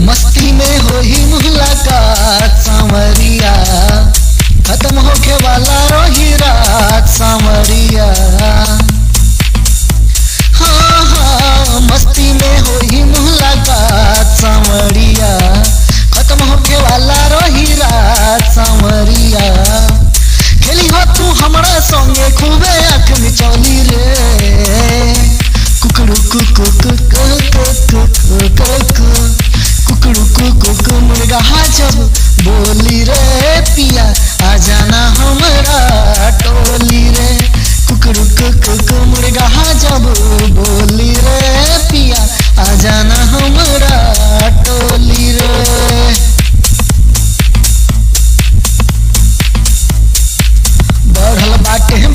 मस्ती में हो ही मुलाकात सांवरिया, खत्म होके वाला रही रात सांवरिया। हाँ हाँ मस्ती में हो ही मुलाकात सांवरिया, खत्म होके वाला रही रात सांवरिया। खेली हो तू हमारा संगे खूबे आँख मिचौली रे, कुकड़ू कुकू कुकड़ू कुकू मुर्गा जब बोली रे पिया आ जाना हमारा टोली रे, कुकड़ू कुकू मुर्गा जब बोली रे पिया आ जाना हमारा टोली रे। बढ़ल बाटे